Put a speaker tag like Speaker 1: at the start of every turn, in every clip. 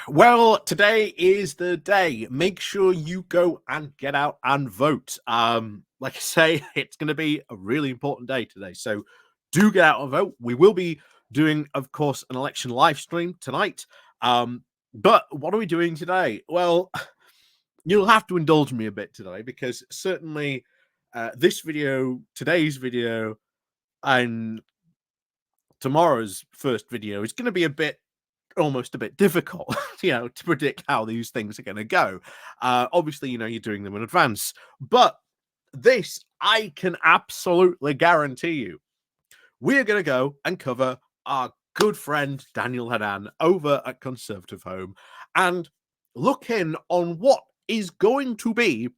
Speaker 1: Well, today is the day. Make sure you go and get out and vote. Like I say, it's going to be a really important day today. So do get out and vote. We will be doing, of course, an election live stream tonight. But what are we doing today? Well, you'll have to indulge me a bit today because certainly this video, today's video, and tomorrow's first video is going to be almost a bit difficult, to predict how these things are going to go. Obviously, you're doing them in advance, but this I can absolutely guarantee you. We're going to go and cover our good friend Daniel Hannan over at Conservative Home and look in on what is going to be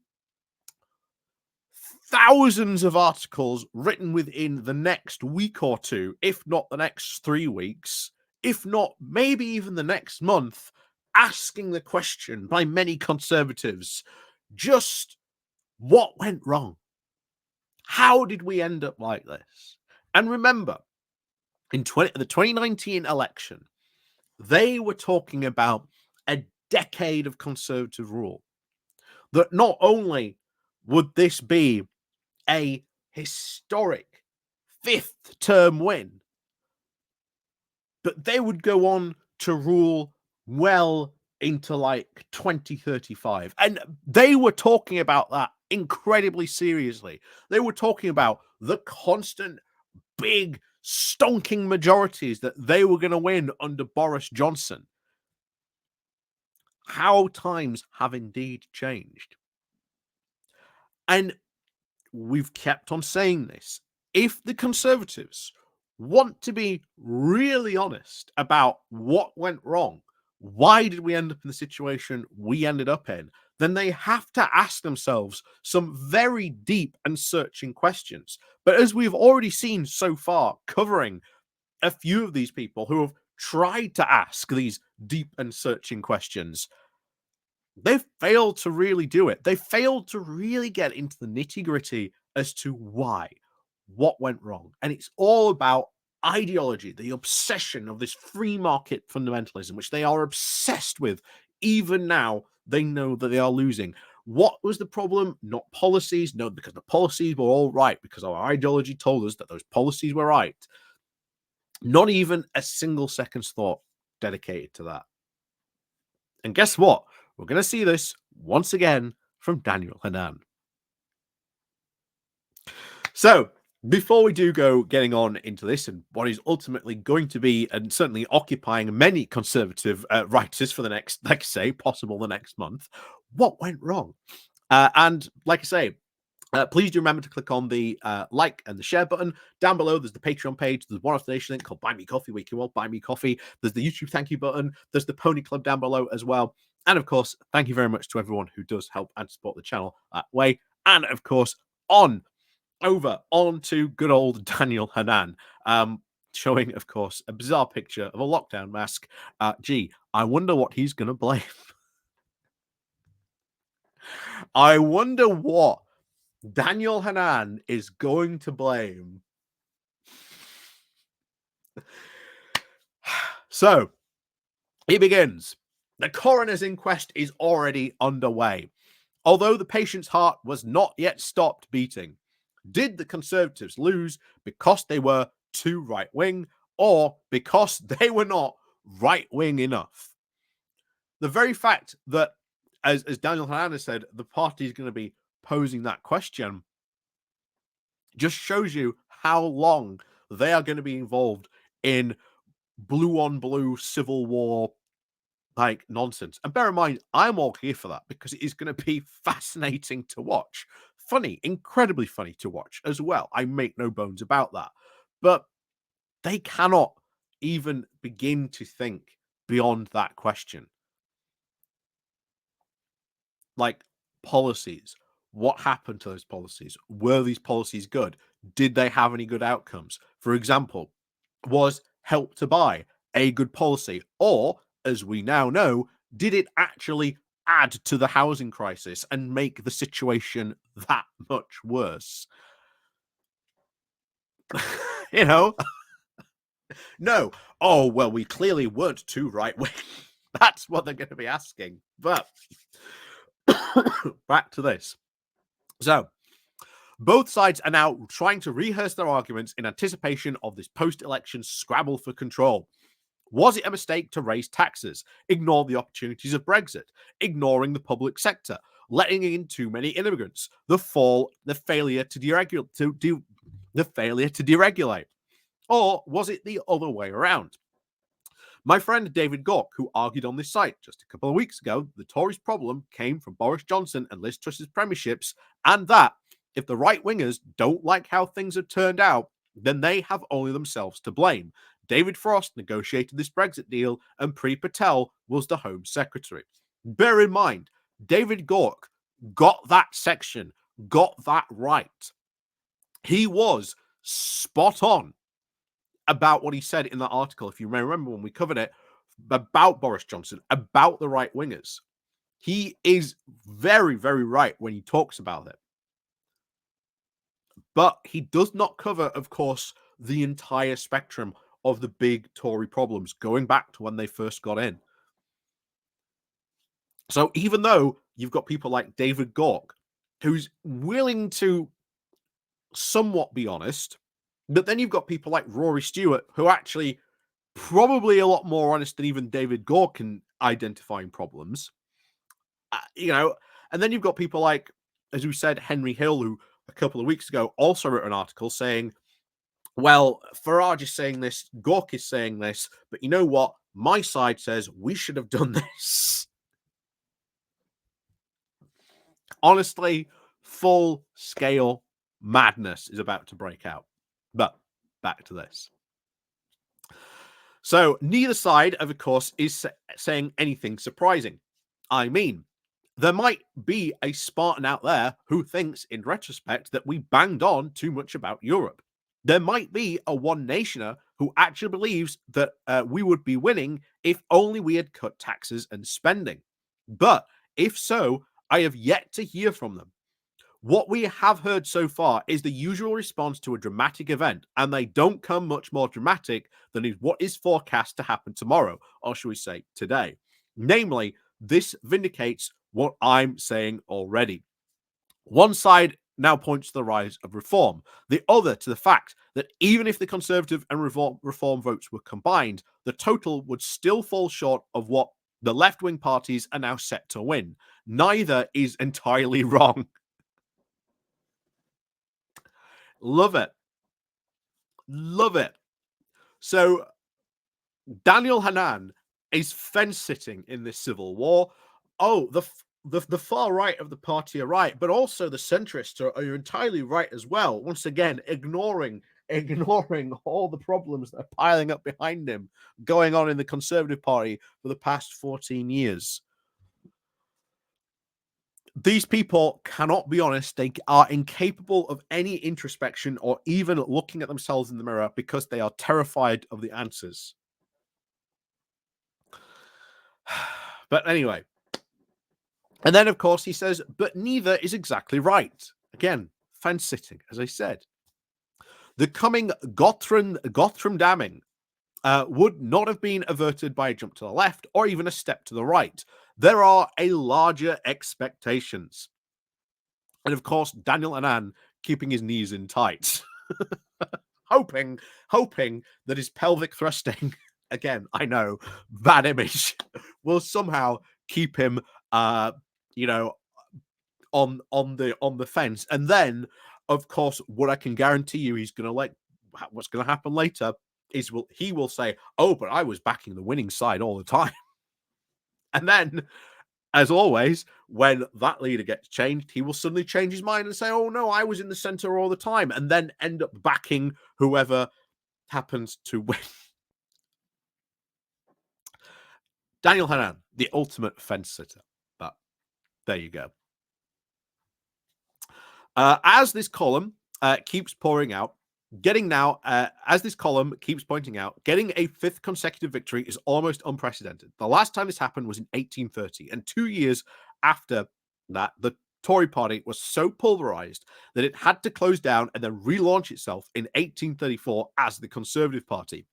Speaker 1: thousands of articles written within the next week or two, if not the next 3 weeks, if not maybe even the next month, asking the question by many conservatives, just what went wrong? How did we end up like this? And remember, in the 2019 election, they were talking about a decade of conservative rule. That not only would this be a historic 5th term win, but they would go on to rule well into like 2035. And they were talking about that incredibly seriously. They were talking about the constant big stonking majorities that they were going to win under Boris Johnson. How times have indeed changed. And we've kept on saying this. If the Conservatives want to be really honest about what went wrong, why did we end up in the situation we ended up in, then they have to ask themselves some very deep and searching questions. But as we've already seen so far, covering a few of these people who have tried to ask these deep and searching questions, they've failed to really do it. They failed to really get into the nitty-gritty as to why, what went wrong. And it's all about ideology, the obsession of this free market fundamentalism, which they are obsessed with. Even now, they know that they are losing. What was the problem? Not policies. No, because the policies were all right, because our ideology told us that those policies were right. Not even a single second's thought dedicated to that. And guess what? We're going to see this once again from Daniel Hannan. So, before we do go getting on into this and what is ultimately going to be and certainly occupying many conservative writers for the next, like I say, possible the next month, what went wrong? And like I say, please do remember to click on the like and the share button. Down below, there's the Patreon page. There's one affiliation link called Buy Me Coffee, where you can all buy me coffee. There's the YouTube thank you button. There's the Pony Club down below as well. And of course, thank you very much to everyone who does help and support the channel that way. And of course, over to good old Daniel Hannan, showing, of course, a bizarre picture of a lockdown mask. Gee, I wonder what he's going to blame. I wonder what Daniel Hannan is going to blame. So, he begins. The coroner's inquest is already underway. Although the patient's heart was not yet stopped beating, did the Conservatives lose because they were too right-wing or because they were not right-wing enough? The very fact that, as Daniel Hannan has said, the party is going to be posing that question just shows you how long they are going to be involved in blue on blue civil war like nonsense. And bear in mind, I'm all here for that because it is going to be fascinating to watch. Funny, incredibly funny to watch as well. I make no bones about that. But they cannot even begin to think beyond that question. Like policies. What happened to those policies? Were these policies good? Did they have any good outcomes? For example, was Help to Buy a good policy? Or, as we now know, did it actually add to the housing crisis and make the situation that much worse? You know? No. Oh, well, we clearly weren't too right-wing. That's what they're going to be asking. But back to this. So, both sides are now trying to rehearse their arguments in anticipation of this post-election scrabble for control. Was it a mistake to raise taxes, ignore the opportunities of Brexit, ignoring the public sector, letting in too many immigrants, the failure to deregulate? Or was it the other way around? My friend David Gork, who argued on this site just a couple of weeks ago, the Tories' problem came from Boris Johnson and Liz Truss's premierships, and that if the right-wingers don't like how things have turned out, then they have only themselves to blame. David Frost negotiated this Brexit deal, and Pree Patel was the Home Secretary. Bear in mind, David Gork got that section, got that right. He was spot on about what he said in that article, if you may remember when we covered it, about Boris Johnson, about the right wingers. He is very, very right when he talks about it. But he does not cover, of course, the entire spectrum of the big Tory problems going back to when they first got in. So even though you've got people like David Gork, who's willing to somewhat be honest, but then you've got people like Rory Stewart, who actually probably a lot more honest than even David Gork in identifying problems. And then you've got people like, as we said, Henry Hill, who a couple of weeks ago also wrote an article saying, well, Farage is saying this, Gork is saying this, but you know what? My side says we should have done this. Honestly, full-scale madness is about to break out. But back to this. So neither side, of course, is saying anything surprising. I mean, there might be a Spartan out there who thinks, in retrospect, that we banged on too much about Europe. There might be a one nationer who actually believes that we would be winning if only we had cut taxes and spending. But if so, I have yet to hear from them. What we have heard so far is the usual response to a dramatic event, and they don't come much more dramatic than what is forecast to happen tomorrow, or shall we say today. Namely, this vindicates what I'm saying already. One side now points to the rise of reform, the other to the fact that even if the Conservative and reform votes were combined, the total would still fall short of what the left-wing parties are now set to win. Neither is entirely wrong. Love it. Love it. So Daniel Hannan is fence-sitting in this civil war. Oh, the far right of the party are right, but also the centrists are entirely right as well. Once again, ignoring all the problems that are piling up behind him, going on in the Conservative Party for the past 14 years. These people cannot be honest. They are incapable of any introspection or even looking at themselves in the mirror because they are terrified of the answers. But anyway. And then, of course, he says, but neither is exactly right. Again, fence sitting, as I said. The coming Gothram damming would not have been averted by a jump to the left or even a step to the right. There are a larger expectations. And of course, Daniel Hannan keeping his knees in tight, hoping that his pelvic thrusting, again, I know, bad image, will somehow keep him, on the fence. And then, of course, what I can guarantee you he's going to what's going to happen later is he will say, oh, but I was backing the winning side all the time. And then, as always, when that leader gets changed, he will suddenly change his mind and say, oh, no, I was in the center all the time, and then end up backing whoever happens to win. Daniel Hannan, the ultimate fence sitter. But there you go. As this column keeps pouring out, as this column keeps pointing out, getting a fifth consecutive victory is almost unprecedented. The last time this happened was in 1830, and 2 years after that, the Tory party was so pulverized that it had to close down and then relaunch itself in 1834 as the Conservative Party.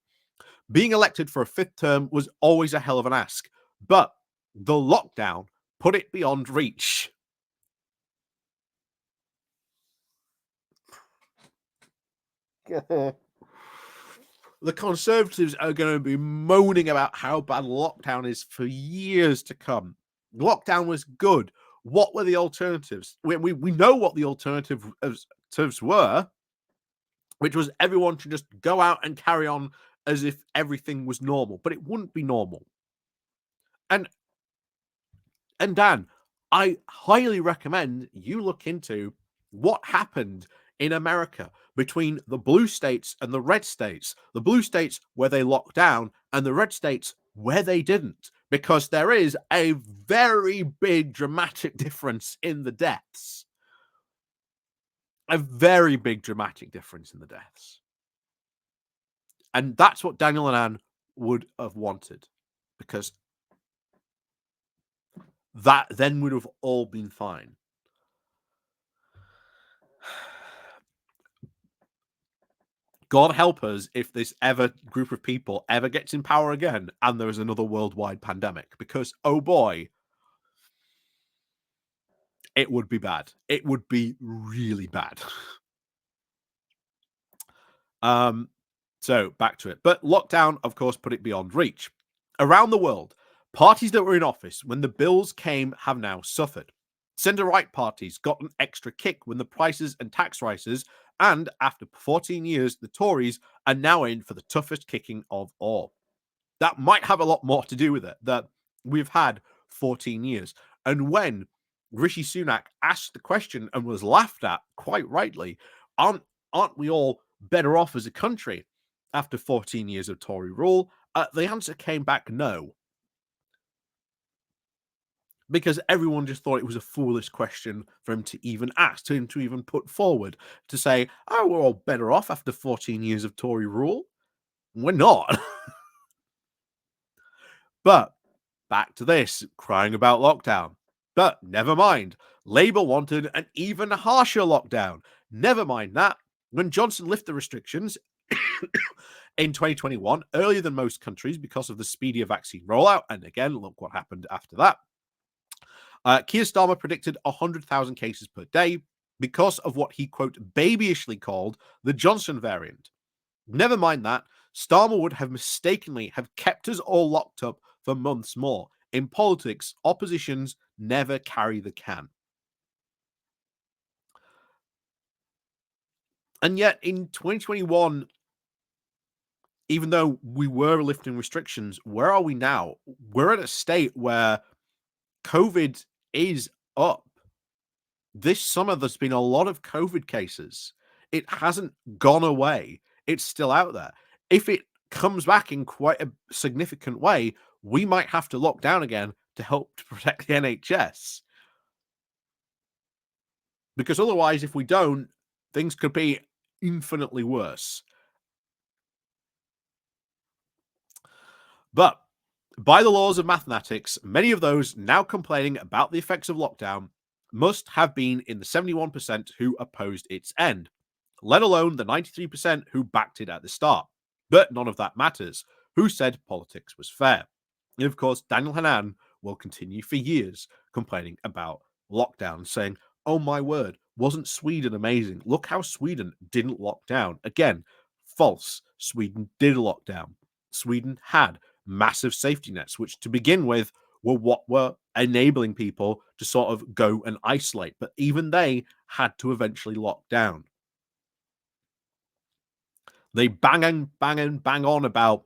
Speaker 1: Being elected for a fifth term was always a hell of an ask, But the lockdown put it beyond reach. The Conservatives are going to be moaning about how bad lockdown is for years to come. Lockdown was good. What were the alternatives? We know what the alternatives were, which was everyone should just go out and carry on as if everything was normal, but it wouldn't be normal. And Dan, I highly recommend you look into what happened in America between the blue states and the red states. The blue states where they locked down and the red states where they didn't, because there is a very big dramatic difference in the deaths. A very big dramatic difference in the deaths. And that's what Daniel Hannan would have wanted, because that then would have all been fine. God help us if this group of people ever gets in power again and there is another worldwide pandemic, because oh boy, it would be bad. It would be really bad. So back to it. But lockdown, of course, put it beyond reach. Around the world, parties that were in office when the bills came have now suffered. Centre-right parties got an extra kick when the prices and tax rises, and after 14 years, the Tories are now in for the toughest kicking of all. That might have a lot more to do with it, that we've had 14 years. And when Rishi Sunak asked the question and was laughed at, quite rightly, aren't we all better off as a country after 14 years of Tory rule? The answer came back no. Because everyone just thought it was a foolish question for him to even ask, to him to even put forward, to say, oh, we're all better off after 14 years of Tory rule. We're not. But back to this, crying about lockdown. But never mind. Labour wanted an even harsher lockdown. Never mind that. When Johnson lifted the restrictions in 2021, earlier than most countries because of the speedier vaccine rollout, and again, look what happened after that. Keir Starmer predicted 100,000 cases per day because of what he, quote, babyishly called the Johnson variant. Never mind that. Starmer would have mistakenly have kept us all locked up for months more. In politics, oppositions never carry the can. And yet in 2021, even though we were lifting restrictions, where are we now? We're at a state where COVID is up. This summer, there's been a lot of COVID cases. It hasn't gone away. It's still out there. If it comes back in quite a significant way, we might have to lock down again to help to protect the NHS. Because otherwise, if we don't, things could be infinitely worse. But by the laws of mathematics, many of those now complaining about the effects of lockdown must have been in the 71% who opposed its end, let alone the 93% who backed it at the start. But none of that matters. Who said politics was fair? And of course, Daniel Hannan will continue for years complaining about lockdown, saying, oh my word, wasn't Sweden amazing? Look how Sweden didn't lock down. Again, false. Sweden did lock down. Sweden had massive safety nets, which to begin with were what were enabling people to sort of go and isolate. But even they had to eventually lock down. They bang on about,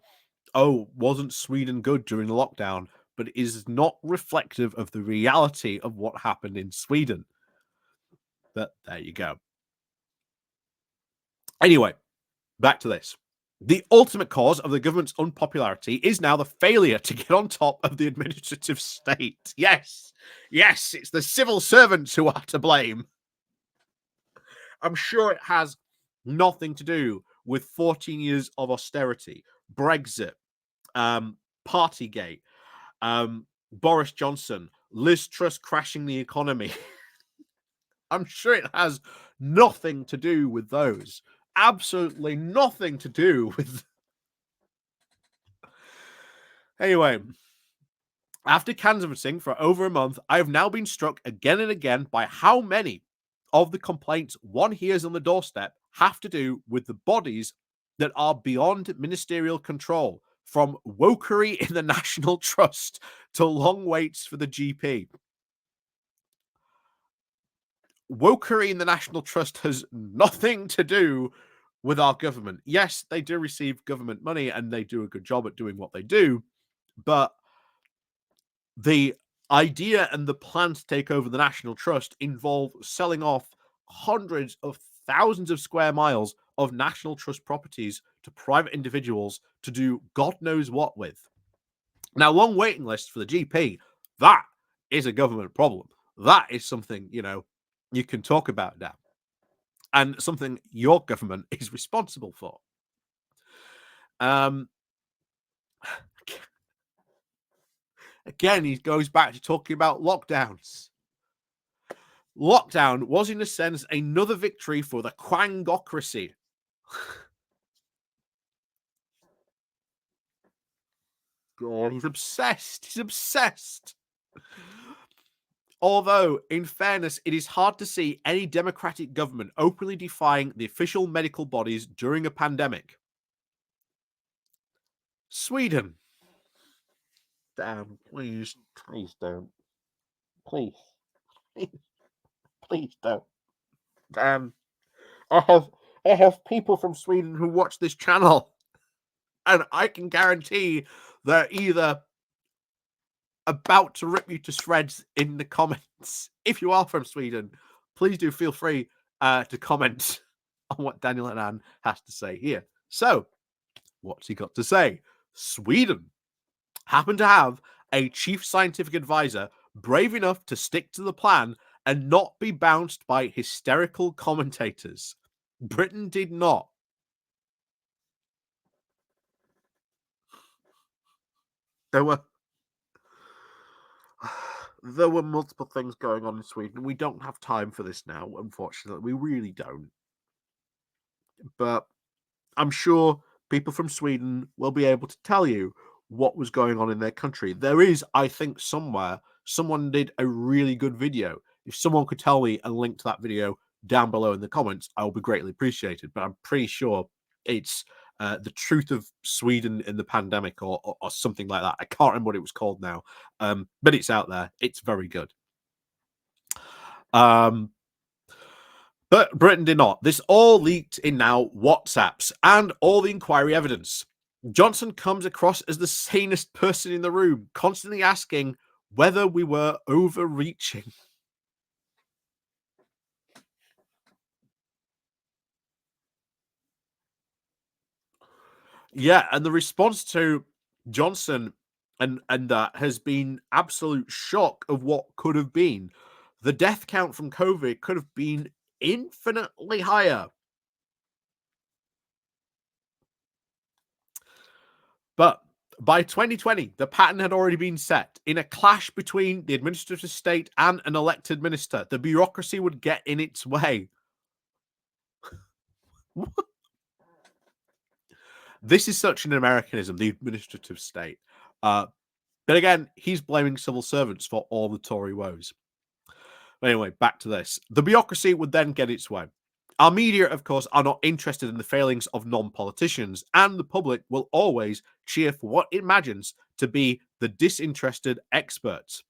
Speaker 1: oh, wasn't Sweden good during the lockdown? But it is not reflective of the reality of what happened in Sweden. But there you go. Anyway, back to this. The ultimate cause of the government's unpopularity is now the failure to get on top of the administrative state. Yes, it's the civil servants who are to blame. I'm sure it has nothing to do with 14 years of austerity, Brexit, Partygate, Boris Johnson, Liz Truss crashing the economy. I'm sure it has nothing to do with those. Absolutely nothing to do with. Anyway, After canvassing for over a month, I have now been struck again and again by how many of the complaints one hears on the doorstep have to do with the bodies that are beyond ministerial control, from wokery in the National Trust to long waits for the GP. Wokery in the National Trust has nothing to do with our government. Yes, they do receive government money and they do a good job at doing what they do, but the idea and the plan to take over the National Trust involve selling off hundreds of thousands of square miles of National Trust properties to private individuals to do God knows what with. Now, long waiting lists for the GP, that is a government problem. That is something, you can talk about now, and something your government is responsible for. Um, Again, he goes back to talking about lockdowns. Lockdown was, in a sense, another victory for the quangocracy. God, he's obsessed. He's obsessed. Although, in fairness, it is hard to see any democratic government openly defying the official medical bodies during a pandemic. Sweden. Damn, please don't. Please, please don't. I have people from Sweden who watch this channel, and I can guarantee they're either about to rip you to shreds in the comments. If you are from Sweden, please do feel free to comment on what Daniel Hannan has to say here. So, what's he got to say? Sweden happened to have a chief scientific advisor brave enough to stick to the plan and not be bounced by hysterical commentators. Britain did not. There were multiple things going on in Sweden. We don't have time for this now, unfortunately. We really don't. But I'm sure people from Sweden will be able to tell you what was going on in their country. There is, I think, somewhere, someone did a really good video. If someone could tell me and link to that video down below in the comments, I will be greatly appreciated. But I'm pretty sure it's the truth of Sweden in the pandemic or something like that. I can't remember what it was called now, but it's out there. It's very good. But Britain did not. This all leaked in now WhatsApps and all the inquiry evidence. Johnson comes across as the sanest person in the room, constantly asking whether we were overreaching. Yeah, and the response to Johnson and that has been absolute shock of what could have been. The death count from COVID could have been infinitely higher. But by 2020, the pattern had already been set. In a clash between the administrative state and an elected minister, the bureaucracy would get in its way. This is such an Americanism, the administrative state. But again, he's blaming civil servants for all the Tory woes. But anyway, back to this. The bureaucracy would then get its way. Our media, of course, are not interested in the failings of non-politicians, and the public will always cheer for what it imagines to be the disinterested experts.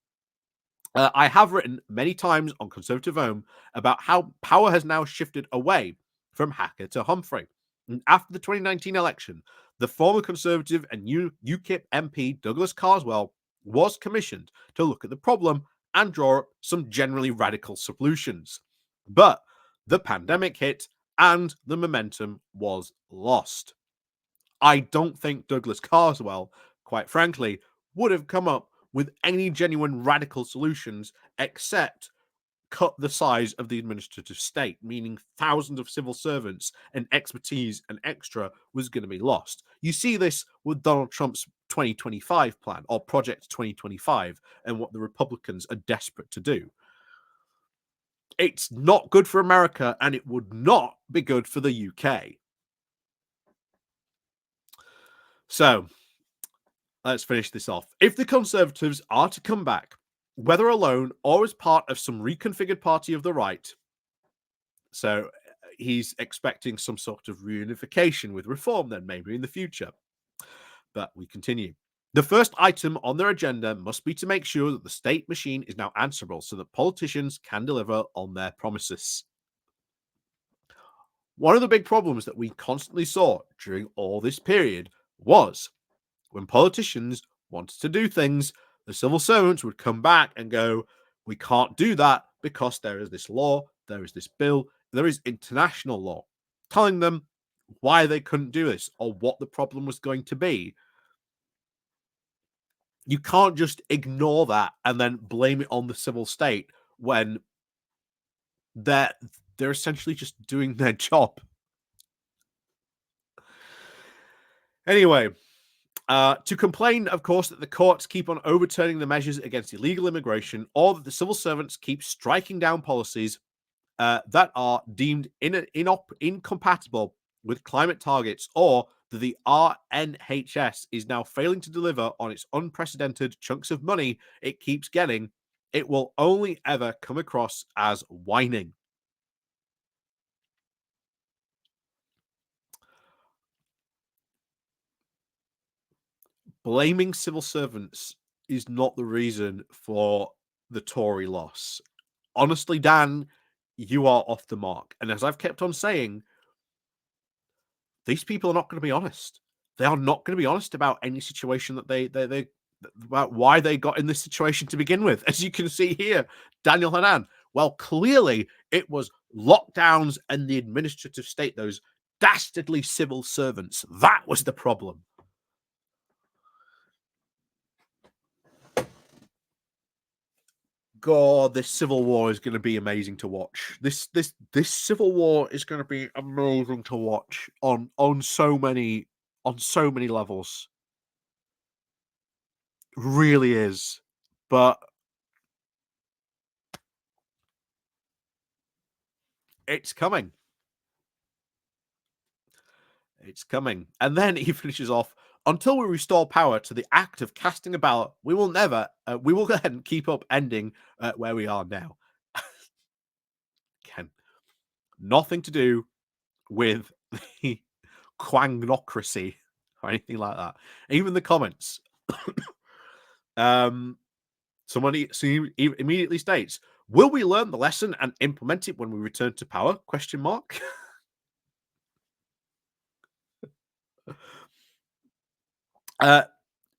Speaker 1: I have written many times on Conservative Home about how power has now shifted away from Hacker to Humphrey. And after the 2019 election, the former Conservative and UKIP MP Douglas Carswell was commissioned to look at the problem and draw up some generally radical solutions. But the pandemic hit and the momentum was lost. I don't think Douglas Carswell, quite frankly, would have come up with any genuine radical solutions except cut the size of the administrative state, meaning thousands of civil servants and expertise and extra was going to be lost. You see this with Donald Trump's 2025 plan or Project 2025 and what the Republicans are desperate to do. It's not good for America and it would not be good for the UK. So, Let's finish this off. If the Conservatives are to come back, whether alone or as part of some reconfigured party of the right, so he's expecting some sort of reunification with reform then maybe in the future. But we continue. The first item on their agenda must be to make sure that the state machine is now answerable so that politicians can deliver on their promises. One of the big problems that we constantly saw during all this period was when politicians wanted to do things, the civil servants would come back and go, we can't do that because there is this law, there is this bill, there is international law telling them why they couldn't do this or what the problem was going to be. You can't just ignore that and then blame it on the civil state when they're essentially just doing their job. Anyway, to complain, of course, that the courts keep on overturning the measures against illegal immigration, or that the civil servants keep striking down policies that are deemed incompatible with climate targets, or that the RNHS is now failing to deliver on its unprecedented chunks of money it keeps getting, it will only ever come across as whining. Blaming civil servants is not the reason for the Tory loss. Honestly, Dan, you are off the mark. And as I've kept on saying, these people are not going to be honest. They are not going to be honest about any situation that they about why they got in this situation to begin with. As you can see here, Daniel Hannan. Well, clearly it was lockdowns and the administrative state, those dastardly civil servants. That was the problem. God, this civil war is going to be amazing to watch. This civil war is going to be amazing to watch on so many levels. Really is. But it's coming. It's coming. And then he finishes off, until we restore power to the act of casting a ballot, we will go ahead and keep up ending where we are now. Again, nothing to do with the quangnocracy or anything like that. Even the comments. Somebody immediately states, will we learn the lesson and implement it when we return to power? Question mark.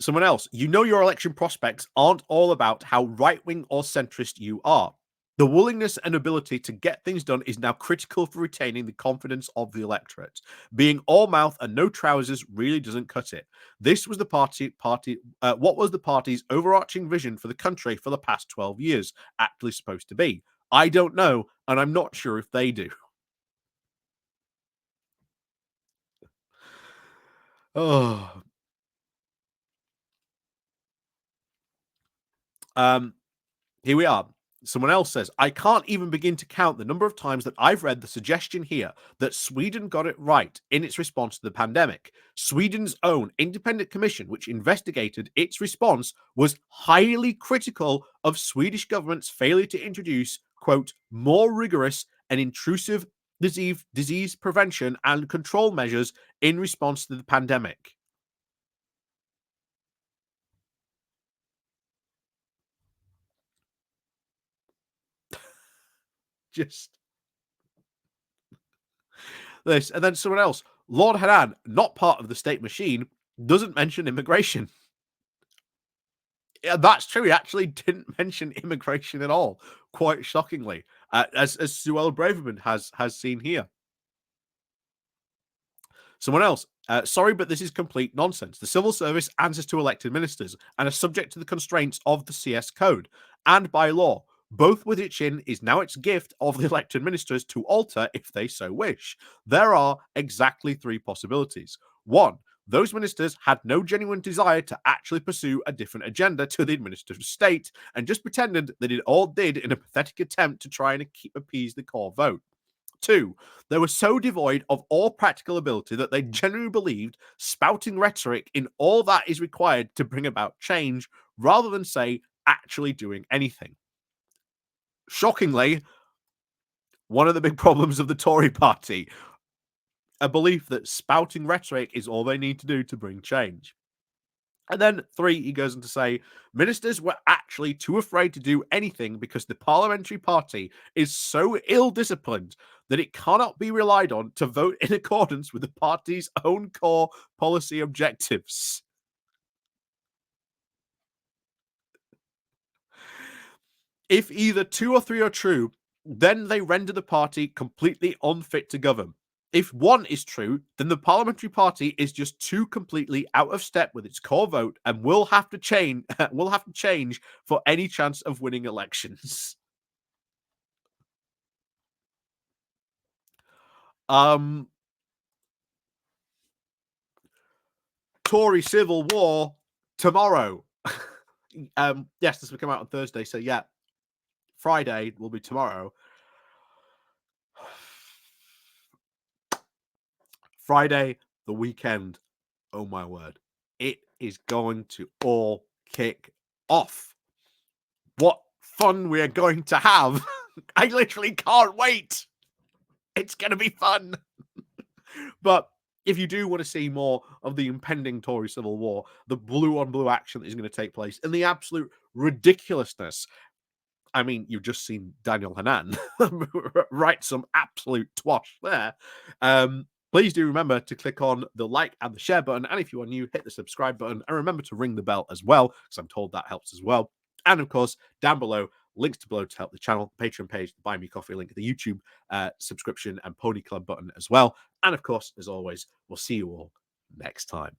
Speaker 1: Someone else, your election prospects aren't all about how right-wing or centrist you are. The willingness and ability to get things done is now critical for retaining the confidence of the electorate. Being all mouth and no trousers really doesn't cut it. This was what was the party's overarching vision for the country for the past 12 years actually supposed to be? I don't know, and I'm not sure if they do. Oh. Here we are. Someone else says, I can't even begin to count the number of times that I've read the suggestion here that Sweden got it right in its response to the pandemic. Sweden's own independent commission, which investigated its response, was highly critical of Swedish government's failure to introduce, quote, more rigorous and intrusive disease prevention and control measures in response to the pandemic. Just this. And then someone else, Lord Hannan, not part of the state machine, doesn't mention immigration. Yeah, that's true. He actually didn't mention immigration at all, quite shockingly, as Suella Braverman has seen here. Someone else, sorry, but this is complete nonsense. The civil service answers to elected ministers and are subject to the constraints of the CS code and by law, both which is now its gift of the elected ministers to alter if they so wish. There are exactly three possibilities. One, those ministers had no genuine desire to actually pursue a different agenda to the administrative state and just pretended that it all did in a pathetic attempt to try and appease the core vote. 2, they were so devoid of all practical ability that they genuinely believed spouting rhetoric in all that is required to bring about change, rather than, say, actually doing anything. Shockingly, one of the big problems of the Tory party, a belief that spouting rhetoric is all they need to do to bring change. And then 3, he goes on to say, ministers were actually too afraid to do anything because the parliamentary party is so ill-disciplined that it cannot be relied on to vote in accordance with the party's own core policy objectives. If either 2 or 3 are true, then they render the party completely unfit to govern. If 1 is true, then the parliamentary party is just too completely out of step with its core vote and will have to change for any chance of winning elections. Tory civil war tomorrow. Yes, this will come out on Thursday, so yeah, Friday will be tomorrow. Friday, the weekend. Oh my word. It is going to all kick off. What fun we are going to have. I literally can't wait. It's going to be fun. But if you do want to see more of the impending Tory civil war, the blue on blue action that is going to take place, and the absolute ridiculousness. I mean, you've just seen Daniel Hannan write some absolute twash there. Please do remember to click on the like and the share button. And if you are new, hit the subscribe button. And remember to ring the bell as well, because I'm told that helps as well. And of course, down below, links to below to help the channel, Patreon page, the Buy Me Coffee link, the YouTube subscription and Pony Club button as well. And of course, as always, we'll see you all next time.